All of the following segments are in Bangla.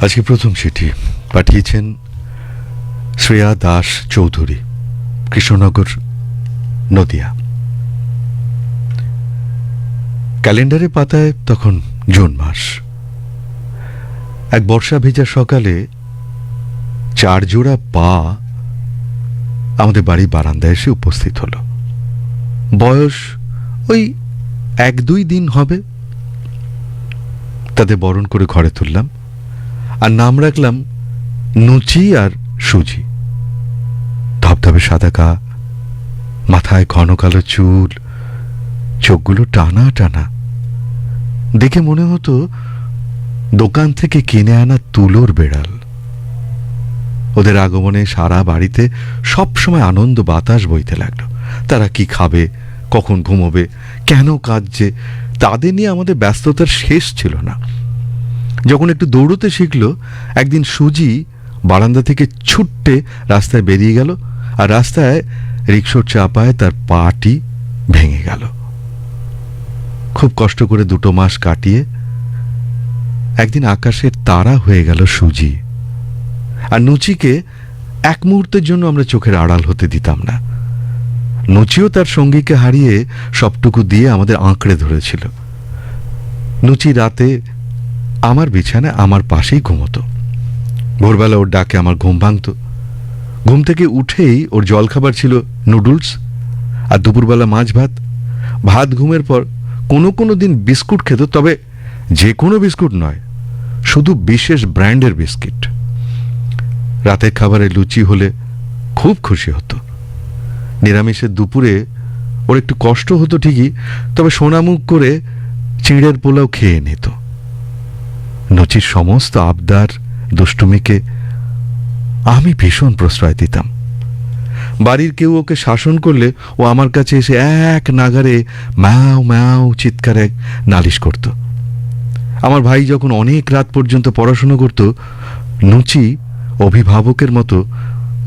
আজকে প্রথম চিঠি পাঠিয়েছেন শ্রেয়া দাস চৌধুরী, কৃষ্ণনগর, নদিয়া। ক্যালেন্ডারে পাতায় তখন জুন মাস। এক বর্ষা ভেজা সকালে 4 জোড়া পা আমাদের বাড়ি বারান্দায় এসে উপস্থিত হলো। বয়স ওই 1-2 দিন হবে। তাদের বরণ করে ঘরে তুললাম আর নাম রাখলাম নুচি আর সুজি। ধবধবে সাদা গা, মাথায় ঘন কালো চুল, চোখগুলো টানা টানা। দেখে মনে হতো দোকান থেকে কিনে আনা তুলোর বেড়াল। ওদের আগমনে সারা বাড়িতে সবসময় আনন্দ বাতাস বইতে লাগলো। তারা কি খাবে, কখন ঘুমোবে, কেন কাঁদছে, তাদের নিয়ে আমাদের ব্যস্ততার শেষ ছিল না। যখন একটু দৌড়তে শিখল, একদিন সুজি বারান্দা থেকে ছুট্টে রাস্তায় বেরিয়ে গেল আর রাস্তায় রিকশার চাপায় তার পাটি ভেঙে গেল। খুব কষ্ট করে 2 মাস কাটিয়ে একদিন আকাশের তারা হয়ে গেল সুজি। আর নুচিকে এক মুহূর্তের জন্য আমরা চোখের আড়াল হতে দিতাম না। নুচিও তার সঙ্গীকে হারিয়ে সবটুকু দিয়ে আমাদের আঁকড়ে ধরেছিল। নুচি রাতে আমার বিছানায় আমার পাশেই ঘুমতো। ভোরবেলা ওর ডাকে আমার ঘুম ভাঙত। ঘুম থেকে উঠেই ওর জলখাবার ছিল নুডলস আর দুপুরবেলা মাছ ভাত। ভাত ঘুমের পর কোনো কোনো দিন বিস্কুট খেত, তবে যে কোনো বিস্কুট নয়, শুধু বিশেষ ব্র্যান্ডের বিস্কিট। রাতের খাবারে লুচি হলে খুব খুশি হতো। নিরামিষের দুপুরে ওর একটু কষ্ট হতো ঠিকই, তবে সোনামুখ করে চিঁড়ের পোলাও খেয়ে নিত। নচির সমস্ত আবদার দুষ্টুমিকে আমি ভীষণ প্রশ্রয় দিতাম। বাড়ির কেউ ওকে শাসন করলে ও আমার কাছে এসে এক নাগারে ম্যাও ম্যাও চিৎকারে নালিশ করত। আমার ভাই যখন অনেক রাত পর্যন্ত পড়াশুনো করত, নুচি অভিভাবকের মতো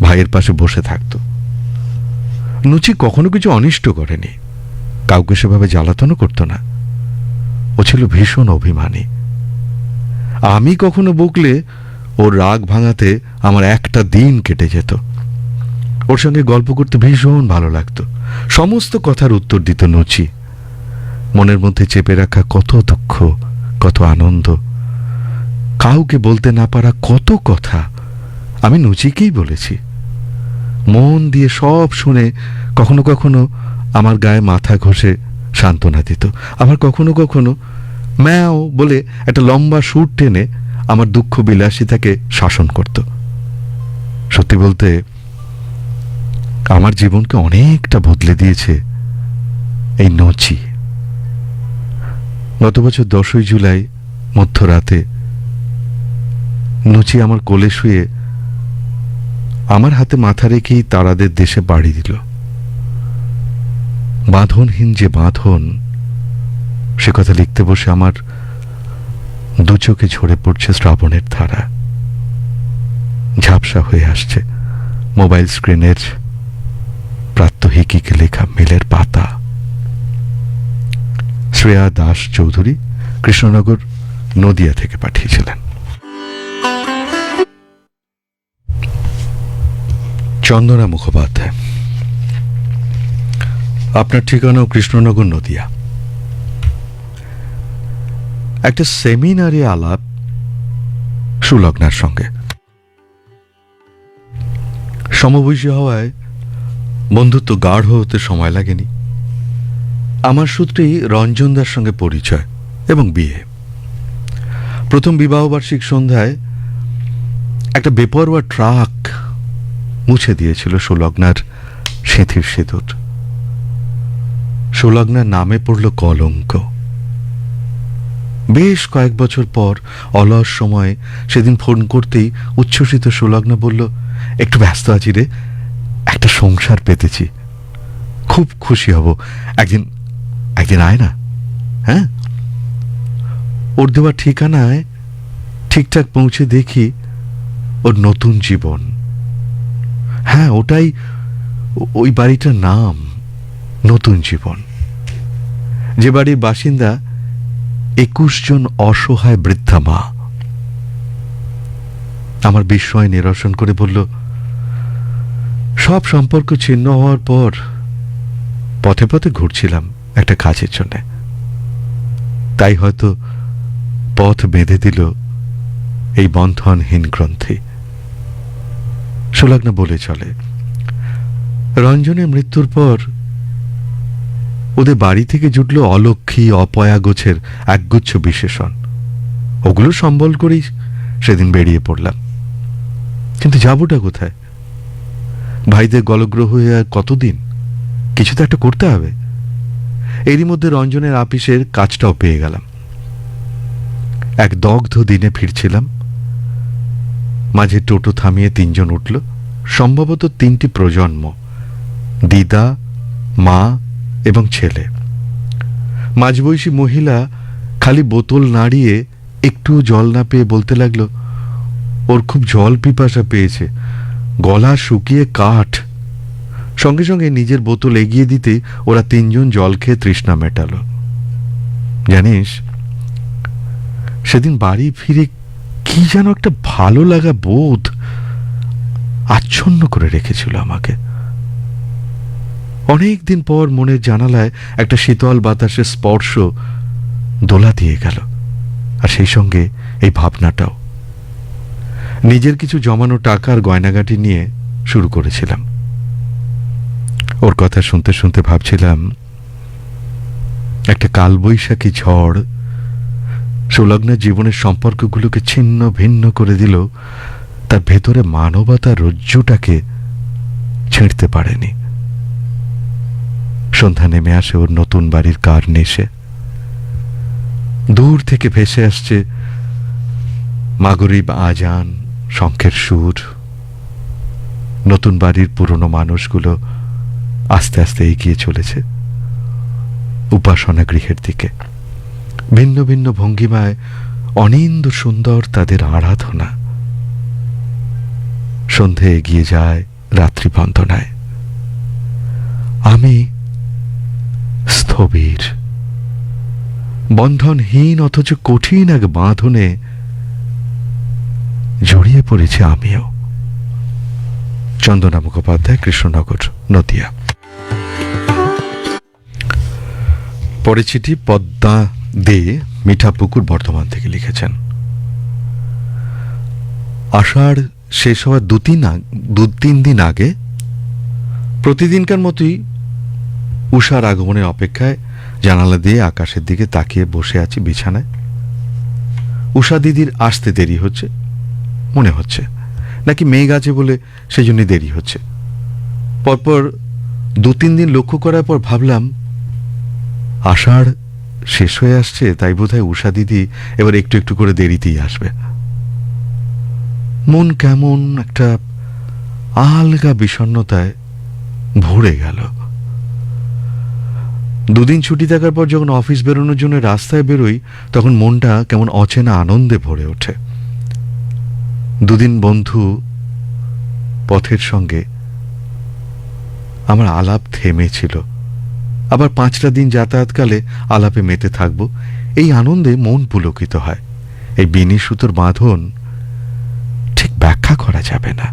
ভাইয়ের পাশে বসে থাকত। নুচি কখনো কিছু অনিষ্ট করেনি, কাউকে সেভাবে জ্বালাতনও করত না। ও ছিল ভীষণ অভিমানী। আমি কখনো বকলে ওর রাগ ভাঙাতে আমার একটা দিন কেটে যেত। ওর সঙ্গে গল্প করতে ভীষণ ভালো লাগতো। সমস্ত কথার উত্তর দিত নুচি। মনের মধ্যে চেপে রাখা কত দুঃখ, কত আনন্দ, কাউকে বলতে না পারা কত কথা আমি নুচিকেই বলেছি। মন দিয়ে সব শুনে কখনো কখনো আমার গায়ে মাথা ঘষে সান্ত্বনা দিত, আবার কখনো কখনো ম্যাও বলে একটা লম্বা সুর টেনে আমার দুঃখ বিলাসিতাকে শাসন করত। সত্যি বলতে আমার জীবনকে অনেকটা বদলে দিয়েছে এই নচি। গত বছর 10ই জুলাই মধ্যরাতে নুচি আমার কোলে শুয়ে আমার হাতে মাথা রেখেই তারাদের দেশে পাড়ি দিল। বাঁধনহীন যে বাঁধন, সে কথা লিখতে বসে আমার দু চোখে ঝরে পড়ছে শ্রাবণের ধারা। ঝাপসা হয়ে আসছে মোবাইল স্ক্রিনের প্রাত্যহিকীকে লেখা মেলের পাতা। শ্রেয়া দাস চৌধুরী, কৃষ্ণনগর, নদিয়া থেকে পাঠিয়েছিলেন। চন্দনা মুখোপাধ্যায়, আপনার ঠিকানাও কৃষ্ণনগর, নদিয়া। একটা সেমিনারে আলাপ সুলগ্নার সঙ্গে। সমবয়সী হওয়ায় বন্ধুত্ব গাঢ় হতে সময় লাগেনি। আমার সূত্রেই রঞ্জনদার সঙ্গে পরিচয় এবং বিয়ে। প্রথম বিবাহবার্ষিক সন্ধ্যায় একটা বেপরোয়া ট্রাক মুছে দিয়েছিল সুলগ্নার সিঁথির সিঁদুর। সুলগ্নার নামে পড়ল কলঙ্ক। বেশ কয়েক বছর পর অলস সময়ে সেদিন ফোন করতেই উচ্ছ্বসিত সুলগ্না বলল, একটু ব্যস্ত আছি রে, একটা সংসার পেতেছি, খুব খুশি হব, একদিন আয় না। হ্যাঁ, ওর দেওয়া ঠিকানায় ঠিকঠাক পৌঁছে দেখি ওর নতুন জীবন। হ্যাঁ, ওটাই ওই বাড়িটার নাম, নতুন জীবন। যে বাড়ির বাসিন্দা 21 জন অসহায় বৃদ্ধা মা। আমার বিস্ময় নিরসন করে বলল, সব সম্পর্ক ছিন্ন হওয়ার পর পথে পথে ঘুরছিলাম একটা কাজের জন্য, তাই হয়তো পথ বেঁধে দিল এই বন্ধনহীন গ্রন্থি। সুলগ্না বলে চলে, রঞ্জনের মৃত্যুর পর ওদের বাড়ি থেকে জুটল অলক্ষী অপয়া গোছের একগুচ্ছ বিশেষণ। ওগুলো সম্বল করেই সেদিন বেরিয়ে পড়লাম। কিন্তু যাবোটা কোথায়? ভাইদের গলগ্রহ হয়ে আর কতদিন? কিছু তো একটা করতে হবে। এরই মধ্যে রঞ্জনের আপিসের কাজটাও পেয়ে গেলাম। এক দগ্ধ দিনে ফিরছিলাম, মাঝে টোটো থামিয়ে 3 জন উঠল, সম্ভবত 3টি প্রজন্ম, দিদা, মা এবং ছেলে। মাঝবয়সী মহিলা খালি বোতল নাড়িয়ে একটু জল না পেয়ে বলতে লাগলো, ওর খুব জল পিপাসা পেয়েছে, গলা শুকিয়ে কাঠ। সঙ্গে সঙ্গে নিজের বোতল এগিয়ে দিতে ওরা 3 জন জল খেয়ে তৃষ্ণা মেটালো। জানিস, সেদিন বাড়ি ফিরে কি যেন একটা ভালো লাগা বোধ আচ্ছন্ন করে রেখেছিল আমাকে। অনেক দিন পর মনের জানালায় একটা শীতল বাতাসের স্পর্শ দোলা দিয়ে গেল, আর সেই সঙ্গে এই ভাবনাটাও। নিজের কিছু জমানো টাকার গয়নাগাটি নিয়ে শুরু করেছিলাম। ওর কথা শুনতে শুনতে ভাবছিলাম, একটা কালবৈশাখী ঝড় সুলগ্নার জীবনের সম্পর্কগুলোকে ছিন্ন ভিন্ন করে দিল, তার ভেতরে মানবতার রজ্জুটাকে ছিঁড়তে পারেনি। সন্ধ্যা নেমে আসে ওর নতুন বাড়ির কার্নিশে। দূর থেকে ভেসে আসছে মাগরিব আজান, শঙ্খের সুর। নতুন বাড়ির পুরনো মানুষগুলো আস্তে আস্তে এগিয়ে চলেছে উপাসনা গৃহের দিকে। ভিন্ন ভিন্ন ভঙ্গিমায় অনিন্দ সুন্দর তাদের আরাধনা। সন্ধে এগিয়ে যায় রাত্রি বন্দনায়। আমি স্থবির, বন্ধনহীন অথচ কঠিন এক বাঁধনে জড়িয়ে পড়েছে আমিও। চন্দনা মুখোপাধ্যায়, কৃষ্ণনগর, নদিয়া। পরে চিঠি পদ্মা দে, মিঠাপুকুর, বর্ধমান থেকে লিখেছেন। আষাঢ় শেষ হওয়ার 2-3 দিন আগে প্রতিদিনকার মতোই উষার আগমনের অপেক্ষায় জানালা দিয়ে আকাশের দিকে তাকিয়ে বসে আছি বিছানায়। উষা দিদির আসতে দেরি হচ্ছে মনে হচ্ছে, নাকি মেঘ আছে বলে সেজন্যই দেরি হচ্ছে। পরপর 2-3 দিন লক্ষ্য করার পর ভাবলাম, আষাঢ় শেষ হয়ে আসছে, তাই বোধহয় উষা দিদি এবার একটু একটু করে দেরিতেই আসবে। মন কেমন একটা আলগা বিষণ্ণতায় ভরে গেল। 2 দিন ছুটি থাকার পর যখন অফিস বেরোনোর জন্য রাস্তায় বেরোই, তখন মনটা কেমন অচেনা আনন্দে ভরে ওঠে। 2 দিন বন্ধু পথের সঙ্গে আমার আলাপ থেমেছিল, আবার 5টা দিন যাতায়াতকালে আলাপে মেতে থাকব। এই আনন্দে মন পুলকিত হয়। এই বিনি সুতোর বাঁধন ঠিক ব্যাখ্যা করা যাবে না।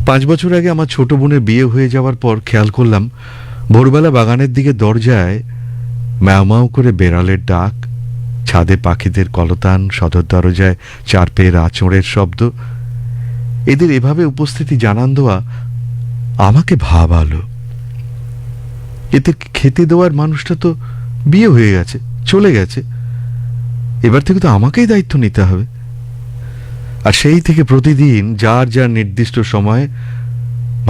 5 বছর আগে আমার ছোট বোনের বিয়ে হয়ে যাওয়ার পর খেয়াল করলাম, ভোরবেলা বাগানের দিকে দরজায় ম্যাও ম্যাও করে বেড়ালের ডাক, ছাদে পাখিদের কলতান, সদর দরজায় 4 পেয়ের আঁচড়ের শব্দ। এদের এভাবে উপস্থিতি জানান দেওয়া আমাকে ভাবালো। এতে খেতে দেওয়ার মানুষটা তো বিয়ে হয়ে গেছে, চলে গেছে। এবার থেকে তো আমাকেই দায়িত্ব নিতে হবে। আর সেই থেকে প্রতিদিন যার যার নির্দিষ্ট সময়ে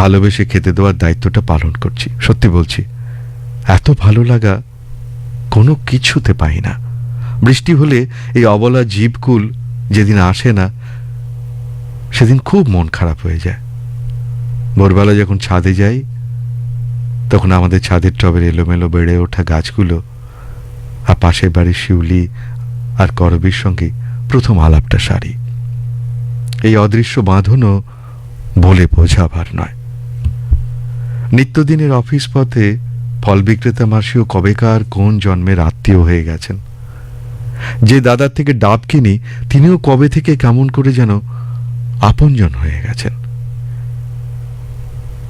ভালোবেসে খেতে দেওয়ার দায়িত্বটা পালন করছি। সত্যি বলছি, এত ভালো লাগা কোনো কিছুতে পাই না। বৃষ্টি হলে এই অবলা জীবকুল যেদিন আসে না, সেদিন খুব মন খারাপ হয়ে যায়। ভোরবেলা যখন ছাদে যাই, তখন আমাদের ছাদের টবের এলোমেলো বেড়ে ওঠা গাছগুলো আর পাশের বাড়ির শিউলি আর করবীর সঙ্গে প্রথম আলাপটা সারি। এই অদৃশ্য বাঁধনও বলে বোঝাবার নয়। নিত্যদিনের অফিস পথে ফল বিক্রেতা মাসিও কবেকার কোন জন্মের আত্মীয় হয়ে গেছেন। যে দাদার থেকে ডাব কিনি তিনিও কবে থেকে কেমন করে যেন আপনজন হয়ে গেছেন।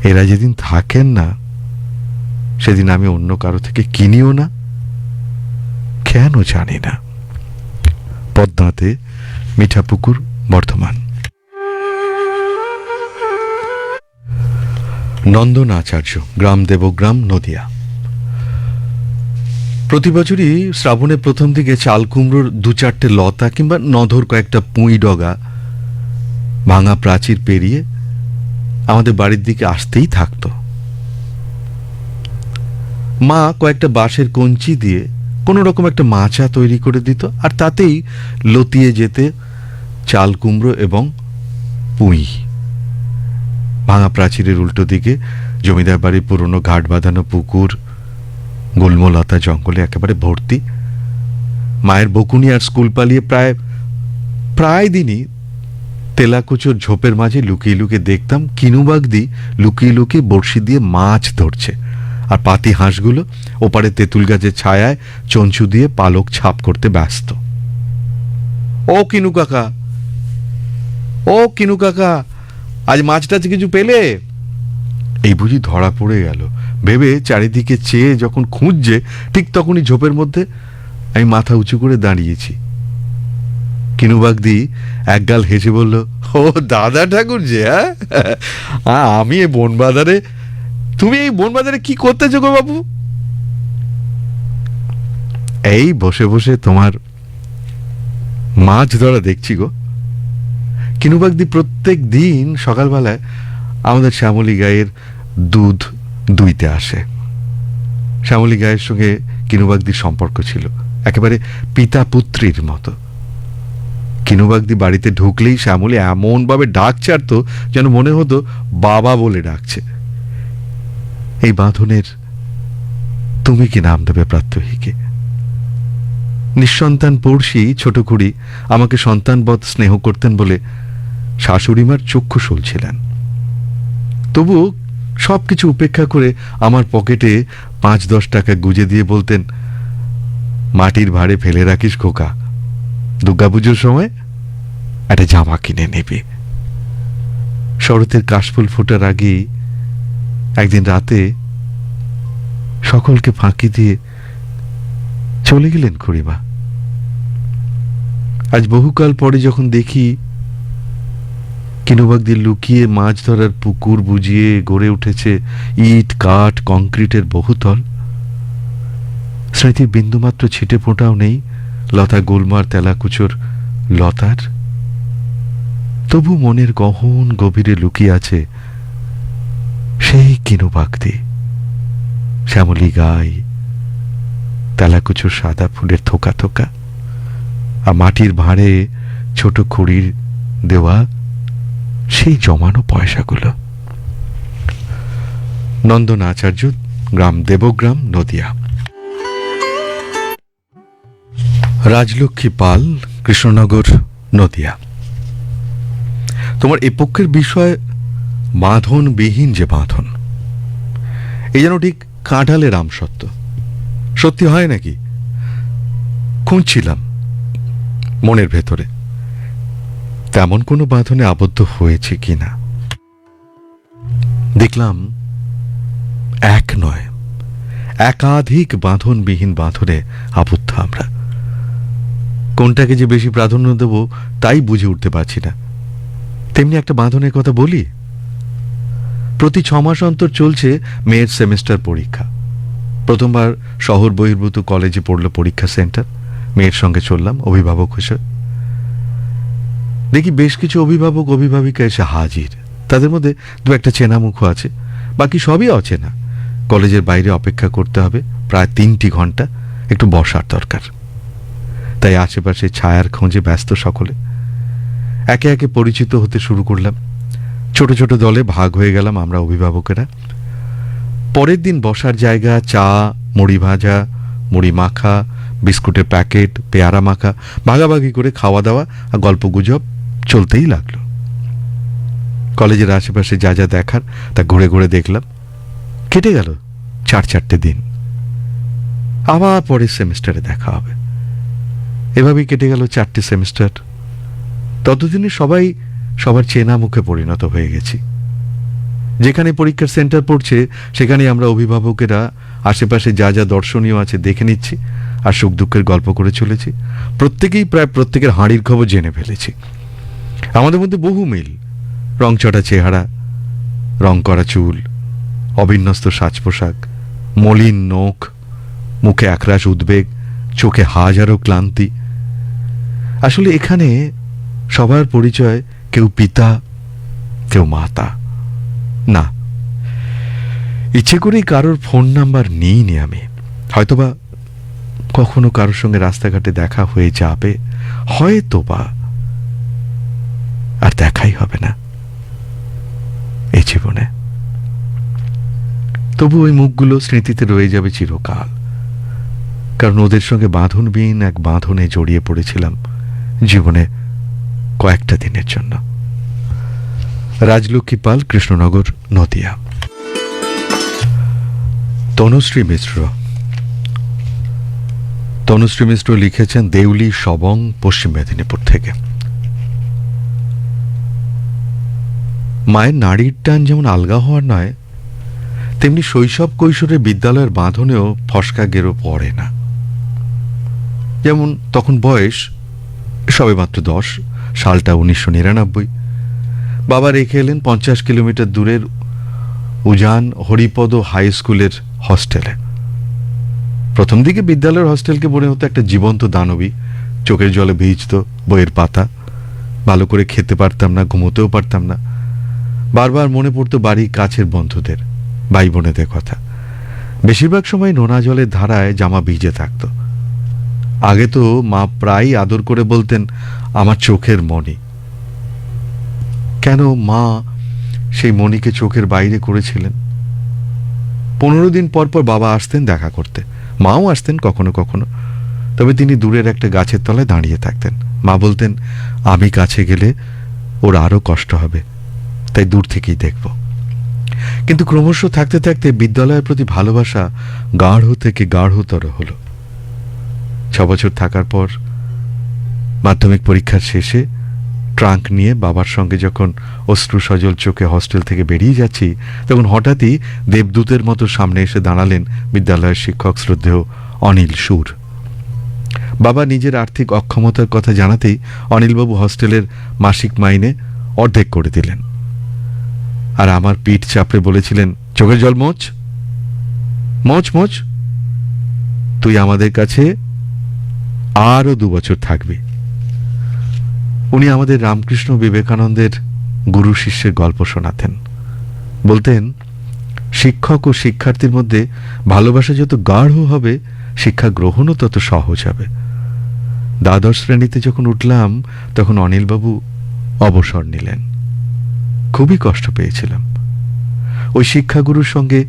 এরা যেদিন থাকেন না সেদিন আমি অন্য কারো থেকে কিনিও না, কেন জানি না। পদ্মাতে, মিঠাপুকুর, বর্ধমান। নন্দন আচার্য, গ্রাম দেবগ্রাম, নদিয়া। প্রতি বছরই শ্রাবণের প্রথম দিকে চাল কুমড়োর 2-4টে লতা কিংবা নধর কয়েকটা পুঁই ডগা ভাঙা প্রাচীর পেরিয়ে আমাদের বাড়ির দিকে আসতেই থাকতো। মা কয়েকটা বাঁশের কঞ্চি দিয়ে কোনো রকম একটা মাচা তৈরি করে দিত, আর তাতেই লতিয়ে যেতে চাল কুমড়ো এবং পুঁই। ভাঙা প্রাচীরের উল্টো দিকে জমিদার বাড়ির পুরনো ঘাট বাঁধানো পুকুর, গুল্মলতা জঙ্গলে একেবারে ভর্তি। মায়ের বকুনি আর স্কুল পালিয়ে প্রায় দিনই তেলাকুচোর ঝোপের মাঝে লুকিয়ে লুকিয়ে দেখতাম কিনুবাগদি লুকিয়ে লুকিয়ে বড়শি দিয়ে মাছ ধরছে, আর পাতি হাঁসগুলো ওপারে তেঁতুল গাছের ছায়ায় চঞ্চু দিয়ে পালক ছাপ করতে ব্যস্ত। ও কিনু কাকা, ও কিনু কাকা, আজ মাছটা কিছু পেলে? এই বুঝি ধরা পড়ে গেল ভেবে চারিদিকে চেয়ে যখন খুঁজছে, ঠিক তখনই ঝোপের মধ্যে আমি মাথা উঁচু করে দাঁড়িয়েছি। কিনুবাগদি একগাল হেসে বলল, ও দাদা ঠাকুর যে, হ্যাঁ আমি এই বনবাজারে, তুমি এই বনবাজারে কি করতেছো গো বাবু? এই বসে বসে তোমার মাছ ধরা দেখছি গো। কিনুবাগদি প্রত্যেক দিন সকালবেলায় আমাদের শ্যামলী গায়ের দুধ দুইতে আসে। শ্যামলী গায়ের সঙ্গে কিনুবাগদির সম্পর্ক ছিল একেবারে পিতা পুত্রীর মতো। কিনুবাগদি বাড়িতে ঢুকলেই শ্যামলী এমনভাবে ডাক ছাড়তো যেন মনে হতো বাবা বলে ডাকছে। এই বাঁধনের তুমি কি নাম দেবে প্রাত্যহিকে? নিঃসন্তান পড়শি ছোট খুড়ি আমাকে সন্তানবৎ স্নেহ করতেন বলে শাশুড়িমার চক্ষু সলছিলেন। তবু সবকিছু উপেক্ষা করে আমার পকেটে 5-10 টাকা গুজে দিয়ে বলতেন, মাটির ভাঁড়ে ফেলে রাখিস খোকা, দুর্গাপুজোর সময় একটা জামা কিনে নেবে। শরতের কাশফুল ফোটার আগেই একদিন রাতে সকলকে ফাঁকি দিয়ে চলে গেলেন খুড়িমা। আজ বহুকাল পরে যখন দেখি কিনুবাগদি লুকিয়ে মাছ ধরার পুকুর বুঝিয়ে গড়ে উঠেছে ইট কাঠ কংক্রিটের বহুতল, স্মৃতির বিন্দুমাত্র ছিটে ফোঁটাও নেই লতা গোলমার তেলাকুচোর লতার, তবু মনের গহন গভীরে লুকিয়ে আছে সেই কিনুবাগদি, শ্যামলী গাই, তেলাকুচোর সাদা ফুলের থোকা থোকা, আর মাটির ভাঁড়ে ছোট খুঁড়ির দেওয়া সেই জমানো পয়সাগুলো। নন্দন আচার্য, গ্রাম দেবগ্রাম, নদিয়া। রাজলক্ষ্মী পাল, কৃষ্ণনগর, নদিয়া। তোমার এ পক্ষের বিষয় বাঁধনবিহীন যে বাঁধন, এই যেন ঠিক কাঁঠালের আমসত্ত্ব। সত্যি হয় নাকি? খুঁজছিলাম মনের ভেতরে তেমন কোনো বাঁধনে আবদ্ধ হয়েছে কিনা। দেখলাম এক নয়, একাধিক বাঁধনবিহীন বাঁধনে আবদ্ধ আমরা। কোনটাকে যে বেশি প্রাধান্য দেব তাই বুঝে উঠতে পারছি না। তেমনি একটা বাঁধনের কথা বলি। প্রতি 6 মাস অন্তর চলছে মেয়ের সেমেস্টার পরীক্ষা। প্রথমবার শহর বহির্ভূত কলেজে পড়ল পরীক্ষা সেন্টার। মেয়ের সঙ্গে চললাম অভিভাবক হিসেবে। দেখি বেশ কিছু অভিভাবক অভিভাবিকা এসে হাজির। তাদের মধ্যে 2-একটা চেনা মুখও আছে, বাকি সবই অচেনা। কলেজের বাইরে অপেক্ষা করতে হবে প্রায় 3টি ঘন্টা, একটু বসার দরকার। তাই আশেপাশে ছায়ার খোঁজে ব্যস্ত সকলে। একে একে পরিচিত হতে শুরু করলাম। ছোট ছোট দলে ভাগ হয়ে গেলাম আমরা অভিভাবকেরা। পরের দিন বসার জায়গা, চা, মুড়ি ভাজা, মুড়ি মাখা, বিস্কুটের প্যাকেট, পেয়ারা মাখা ভাগাভাগি করে খাওয়া দাওয়া আর গল্প গুজব চলতেই লাগলো। কলেজের আশেপাশে যা যা দেখার তা ঘুরে ঘুরে দেখলাম। কেটে গেল 4-4টে দিন। আবার পরের সেমিস্টারে দেখা হবে। এভাবেই কেটে গেল 4টে সেমিস্টার। ততদিনে সবাই সবার চেনা মুখে পরিণত হয়ে গেছি। যেখানে পরীক্ষার সেন্টার পড়ছে সেখানে আমরা অভিভাবকেরা আশেপাশে যা যা দর্শনীয় আছে দেখে নিচ্ছি আর সুখ দুঃখের গল্প করে চলেছি। প্রত্যেকেই প্রায় প্রত্যেকের হাঁড়ির খবর জেনে ফেলেছি। আমাদের মধ্যে বহু মিল, রংচটা চেহারা, রং করা চুল, অবিন্যস্ত সাজ পোশাক, মলিন নখ, মুখে একরাশ উদ্বেগ, চোখে হাজারো ক্লান্তি। আসলে এখানে সবার পরিচয় কেউ পিতা, কেউ মাতা না। ইচ্ছে করেই কারোর ফোন নাম্বার নিইনি আমি। হয়তোবা কখনো কারোর সঙ্গে রাস্তাঘাটে দেখা হয়ে যাবে, হয়তোবা আর দেখাই হবে না এই জীবনে। তবু ওই মুখগুলো স্মৃতিতে রয়ে যাবে চিরকাল, কারণ ওদের সঙ্গে বাঁধনবিহীন এক বাঁধনে জড়িয়ে পড়েছিলাম জীবনে কয়েকটা দিনের জন্য। রাজলক্ষ্মী পাল, কৃষ্ণনগর, নদিয়া। তনুশ্রী মিশ্র। তনুশ্রী মিশ্র লিখেছেন দেউলি, সবং, পশ্চিম মেদিনীপুর থেকে। মায়ের নাড়ির টান যেমন আলগা হওয়ার নয়, তেমনি শৈশব কৈশোরের বিদ্যালয়ের বাঁধনেও ফসকা গেরো পড়ে না। যেমন তখন বয়স সবেমাত্র 10, সালটা 1999। বাবা রেখে এলেন 50 কিলোমিটার দূরের উজান হরিপদ হাই স্কুলের হস্টেলে। প্রথম দিকে বিদ্যালয়ের হস্টেলকে মনে হতো একটা জীবন্ত দানবী। চোখের জলে ভিজত বইয়ের পাতা। ভালো করে খেতে পারতাম না, ঘুমোতেও পারতাম না। বারবার মনে পড়তো বাড়ির কাছের বন্ধুদের, ভাই বোনেদের কথা। বেশিরভাগ সময় নোনা জলের ধারায় জামা ভিজে থাকতো। আগে তো মা প্রায়ই আদর করে বলতেন আমার চোখের মণি। কেন মা সেই মণিকে চোখের বাইরে করেছিলেন? 15 দিন পর পর বাবা আসতেন দেখা করতে, মাও আসতেন কখনো কখনো। তবে তিনি দূরের একটা গাছের তলায় দাঁড়িয়ে থাকতেন। মা বলতেন আমি কাছে গেলে ওর আরো কষ্ট হবে, তাই দূর থেকেই দেখব। কিন্তু ক্রমশ থাকতে থাকতে বিদ্যালয়ের প্রতি ভালোবাসা গাঢ় থেকে গাঢ়তর হলো। 6 বছর থাকার পর মাধ্যমিক পরীক্ষার শেষে ট্রাঙ্ক নিয়ে বাবার সঙ্গে যখন অশ্রু সজল চোখে হস্টেল থেকে বেরিয়ে যাচ্ছি, তখন হঠাৎই দেবদূতের মতো সামনে এসে দাঁড়ালেন বিদ্যালয়ের শিক্ষক শ্রদ্ধেয় অনিল সুর। বাবা নিজের আর্থিক অক্ষমতার কথা জানাতেই অনিলবাবু হস্টেলের মাসিক মাইনে অর্ধেক করে দিলেন। আর আমার পিঠ চাপড়ে বলেছিলেন, চোখের জল মোচ মোচ মোচ, তুই আমাদের কাছে আরো 2 বছর থাকবি। উনি আমাদের রামকৃষ্ণ বিবেকানন্দের গুরু শিষ্যের গল্প শোনাতেন। বলতেন শিক্ষক ও শিক্ষার্থীর মধ্যে ভালোবাসা যত গাঢ় হবে, শিক্ষা গ্রহণও তত সহজ হবে। দ্বাদশ শ্রেণীতে যখন উঠলাম তখন অনিলবাবু অবসর নিলেন। খুবই কষ্ট পেয়েছিলাম। ওই শিক্ষাগুরুর সঙ্গে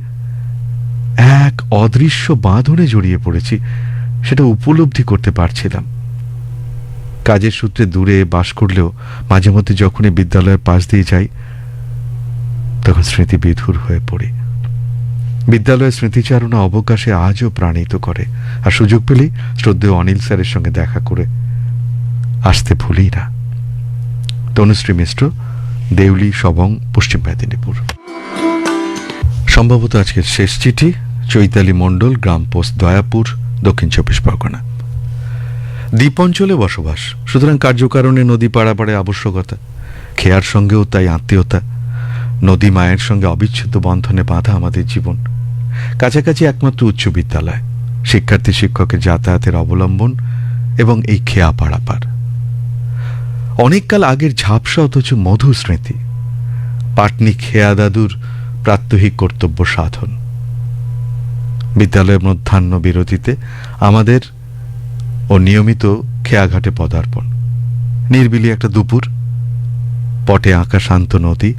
এক অদৃশ্য বাঁধনে জড়িয়ে পড়েছি, সেটা উপলব্ধি করতে পারছিলাম। কাজের সূত্রে দূরে বাস করলেও মাঝে মধ্যে যখনই বিদ্যালয়ের পাশ দিয়ে যাই তখন স্মৃতি বিধুর হয়ে পড়ি। বিদ্যালয়ের স্মৃতিচারণা অবকাশে আজও প্রাণিত করে, আর সুযোগ পেলেই শ্রদ্ধেয় অনিল স্যারের সঙ্গে দেখা করে আসতে ভুলি না। তনুশ্রী মিশ্র, দেউলি, সবং, পশ্চিম মেদিনীপুর। সম্ভবত আজকের শেষ চিঠি। চৈতালি মণ্ডল, গ্রাম পোস্ট, দয়াপুর, দক্ষিণ 24 পরগনা। দ্বীপ অঞ্চলে বসবাস, সুতরাং কার্যকারণে নদী পাড়াপাড়ে আবশ্যকতা। খেয়ার সঙ্গেও তাই আত্মীয়তা। নদী মায়ের সঙ্গে অবিচ্ছেদ্য বন্ধনে বাঁধা আমাদের জীবন। কাছাকাছি একমাত্র উচ্চ বিদ্যালয়, শিক্ষার্থী শিক্ষকের যাতায়াতের অবলম্বন এবং এই খেয়া পাড়াপাড়। অনেককাল আগের ঝাপসা অথচ মধুর স্মৃতি। পাটনি খেয়া দাদুর প্রাত্যহিক কর্তব্য সাধন। বিদ্যালয়ের মধ্যাহ্ন বিরতিতে আমাদের ও নিয়মিত খেয়াঘাটে পদার্পণ। নির্বিলি একটা দুপুর, পটে আঁকা শান্ত নদী,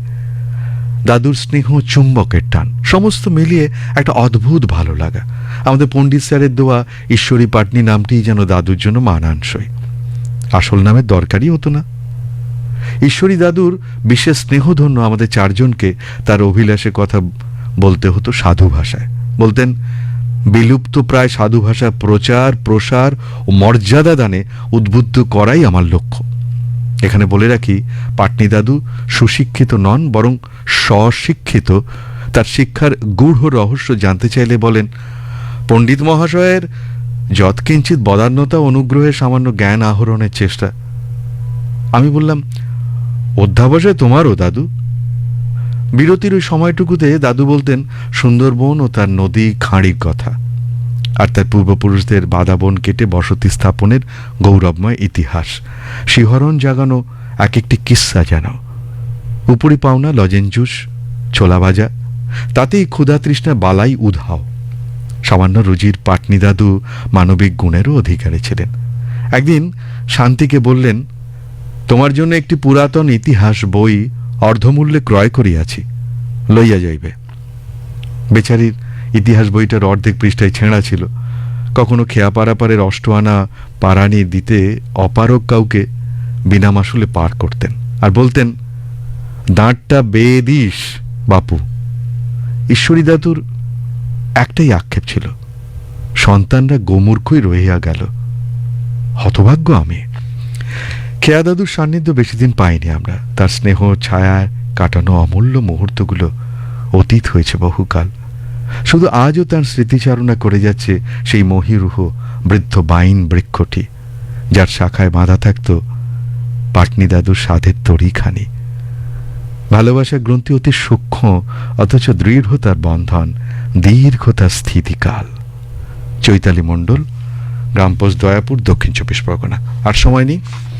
দাদুর স্নেহ, চুম্বকের টান, সমস্ত মিলিয়ে একটা অদ্ভুত ভালো লাগা। আমাদের পণ্ডিত স্যারের দেওয়া ঈশ্বরী পাটনি নামটিই যেন দাদুর জন্য মানানসই। আসল নামের দরকারই হতো না। ঈশ্বরী দাদুর বিশেষ স্নেহধন্য আমাদের 4 জনকে তার অভিলাষে কথা বলতে হতো সাধু ভাষায়। বলতেন, বিলুপ্ত প্রায় সাধু ভাষা প্রচার প্রসার ও মর্যাদা দানে উদ্বুদ্ধ করাই আমার লক্ষ্য। এখানে বলে রাখি, পাটনি দাদু সুশিক্ষিত নন, বরং স্বশিক্ষিত। তার শিক্ষার গূঢ় রহস্য জানতে চাইলে বলেন, পণ্ডিত মহাশয়ের যৎকিঞ্চিত বদান্যতা অনুগ্রহে সামান্য জ্ঞান আহরণের চেষ্টা। আমি বললাম, অধ্যাবসায় তোমারও দাদু? বিরতির ওই সময়টুকুতে দাদু বলতেন সুন্দরবন ও তার নদী খাঁড়ির কথা, আর তার পূর্বপুরুষদের বাদাবন কেটে বসতি স্থাপনের গৌরবময় ইতিহাস। শিহরণ জাগানো এক একটি কিস্সা যেন। উপরি পাওনা লজেন জুস, ছোলা ভাজা, তাতেই ক্ষুধা তৃষ্ণা বালাই উধাও। সামান্য রুজির পাটনি দাদু মানবিক গুণেরও অধিকারী ছিলেন। একদিন শান্তিকে বললেন, তোমার জন্য একটি পুরাতন ইতিহাস বই অর্ধমূল্যে ক্রয় করিয়াছি, লইয়া যাইবে। বেচারির ইতিহাস বইটার অর্ধেক পৃষ্ঠায় ছেঁড়া ছিল। কখনো খেয়া পারাপারের অষ্টআনা পারানি দিতে অপারক কাউকে বিনা মাসুলে পার করতেন, আর বলতেন, দাঁতটা বেয়ে দিস বাপু। ঈশ্বরী দাদুর একটাই আক্ষেপ ছিল, সন্তানরা গোমূর্খই রহিয়া গেল। হতভাগ্য আমি। খেয়া দাদুর সান্নিধ্য বেশি দিন পাইনি আমরা। তার স্নেহ ছায়ায় কাটানো অমূল্য মুহূর্তগুলো অতীত হয়েছে বহুকাল। শুধু আজও তার স্মৃতিচারণা করে যাচ্ছে সেই মহীরুহ বৃদ্ধ বাইন বৃক্ষটি, যার শাখায় বাঁধা থাকত পাটনি দাদুর স্বাদের তরিখানি। ভালোবাসার গ্রন্থি অতি সূক্ষ্ম, অথচ দৃঢ়তার বন্ধন, দীর্ঘতার স্থিতিকাল। চৈতালি মণ্ডল, গ্রাম পোস্ট, দয়াপুর, দক্ষিণ 24 পরগনা। আর সময় নেই।